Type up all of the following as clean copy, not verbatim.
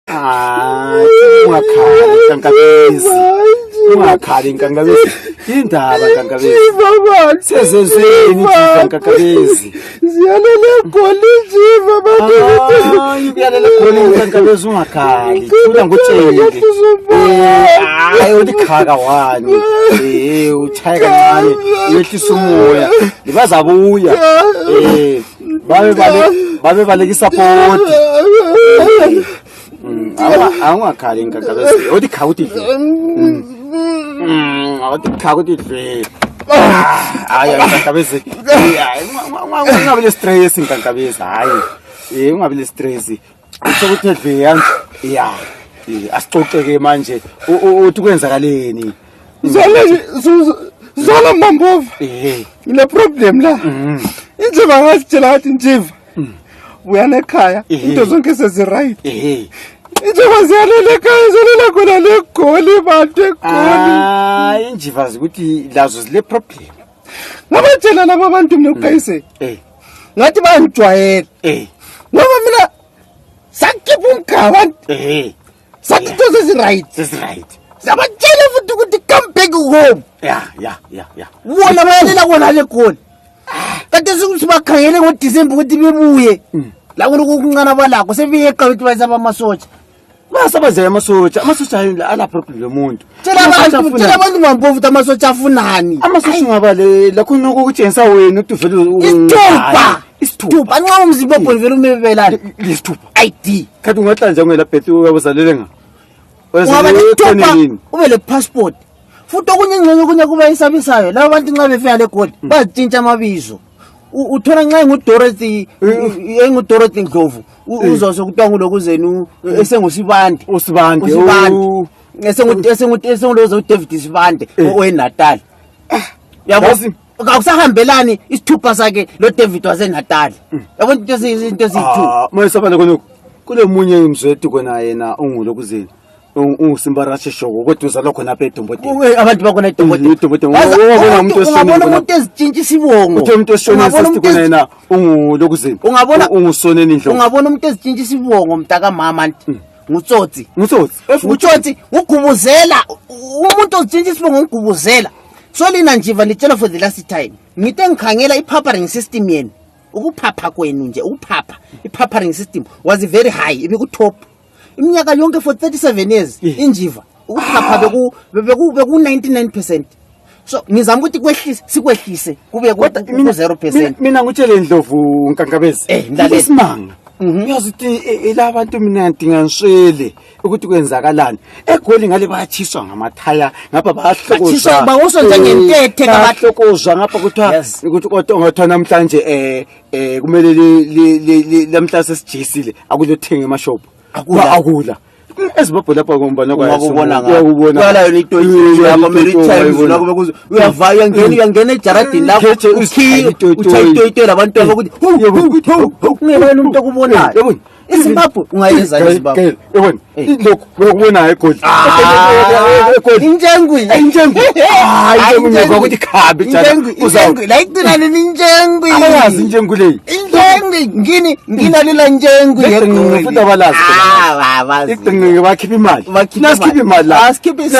Ungakhali Nkankabezi. Ungakhali Nkankabezi. Indaba Nkankabezi. Sezenzeni Nkankabezi. Ziyalele goli jiva bantu. Uyalele goli Nkankabezi ungakhali. Thula ngotshele. Hayi ulikhaka wani. Uthaya kancane. Uyehlisa umoya. Bazabuya. Babe baleka support. Awungakhali Nkankabezi. Udikhawuti dle. Udikhawuti dle. Hayi Nkankabezi. Ungabe le stress Nkankabezi. Hayi. Ungabe le stress. Ukuthi dle yani. Yeah. Asixoxeke manje. Uthi kwenzakaleni? Zola Mambova. Ile problem la. Injiva ngasitshela ukuthi Njiva. Uyana ekhaya into zonke seziright. Injiva ziyalele ekhaya zolela khona le goli bantu egoli. Injiva ukuthi lazo zile problem. Ngabatshela laba abantu mina uqayise. Ngathi bayangijwayela. Ngoba mina sakhipha umgaba. Sakutho seziright. Sabatshela futhi ukuthi come back home. Yeah. Wona bayalela kona le goli. Kanti sibakhangele ngoDisemba ukuthi bebuye. La kunokuncana balakho sebiyeqa ukuthi bayisaba amasotsha. Basabaze amasotsha. Amasotsha ala problem yomuntu. Tshela abantu Mambova ukuthi amasotsha afunani. Amasotsha ngabale la kunokukutshengisa wena ukuthi vele Isithupha anqa umzimba vele umebelana. Isithupha. ID. Kanti ungahlanja ngela phethe uyabuzalele nga. Ube le passport. Futhi okunyengcenye kunya kuba isabisayo. Laba bantu nxa befika le goli bazitshintsha amabizo. Uthola nxa nguDorothy engudorothy Ndlovu uzose kuthiwa ngulokuzeni esengusibande. Usibande. Esenguloza uDavid Sibande oweNatal. Yabo akusahambelani isithupha sakhe lo David waseNatal. Yabona into ezithu. Mayisabale konke kule munye umzwethi kona yena ongulokuzeni. Ungusimbarashe shoko kodwa uzalokho napha eDombodeni. Abantu bakona eDombodeni. Ungabona umuntu ungabona umuntu ezitshintsha isibongo. Uthe umuntu oshona sesithi kona yena ungulokuzeni. Ungusoneni indlovu. Ungabona umuntu ezitshintsha isibongo mntaka mama ngutsotsi. Ngutsotsi ugubuzela umuntu ozitshintsha isibongo ngugubuzela. Solina Njiva litshela for the last time. Ngithe ngikhangela i-pampering system yenu. Ukuphapha kwenu nje ukuphapha. I-pampering system was very high ibikutop. Iminyaka yonke for 37 years injiva ukuphapha beku 99%. So ngizama ukuthi sikwehlise kube ku 0%. Mina ngutshele Ndlovu Nkankabezi. Isimanga. Uyazi ukuthi labantu mina ngidinga ngiswele ukuthi kwenzakalani. Egoli ngale bayathiswa ngamathaya ngapha bayahlokozwa. Bawuso njengentethe kabahlokozwa ngapha kuthiwa ukuthi kodwa ongathi namhlanje kumele namhla sesijisile akuyothenga emashop. Akula. Ezibabho lapha ngombana uyakubona kwala into lapha maritime nakho bekuzo uyavaya uyangena ejaradini lapho uthayitoyito labantu abakuthi ngeke umuntu okubonayo izimbabwe ungayenza izimbabwe yabona lokho ukubona egoli injengu hayi ngeke ukuthi khabe njalo injengu la igcina ninjengu ayazi injengu le nginalela njengu yegoli futhi abalazi igcinge bakhipha imali nasikhipha imali la asikhiphe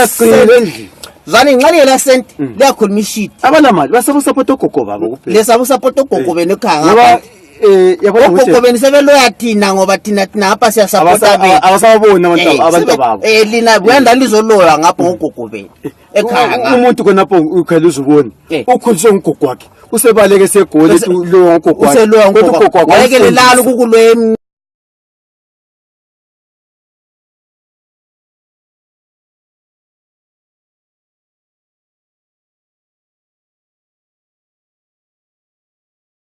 Zani ngani la cent liyakhuluma ishit abanamali basabusapota ogogo babo kuphela lesabusapota ogogo bene khanga yabona ukuthi ogogo bene sebeloya thina ngoba thina apha siyasapota bene abasabona abantu babo lina wenda lizoloya ngapha ngogogo bene ekhanga umuntu konapho ukhela uzubona ukhuliswe ngogogo wakhe usebaleke segoli lo ngogogo wakhe useloya ngogogo wakhe wayekelelala ukukulweni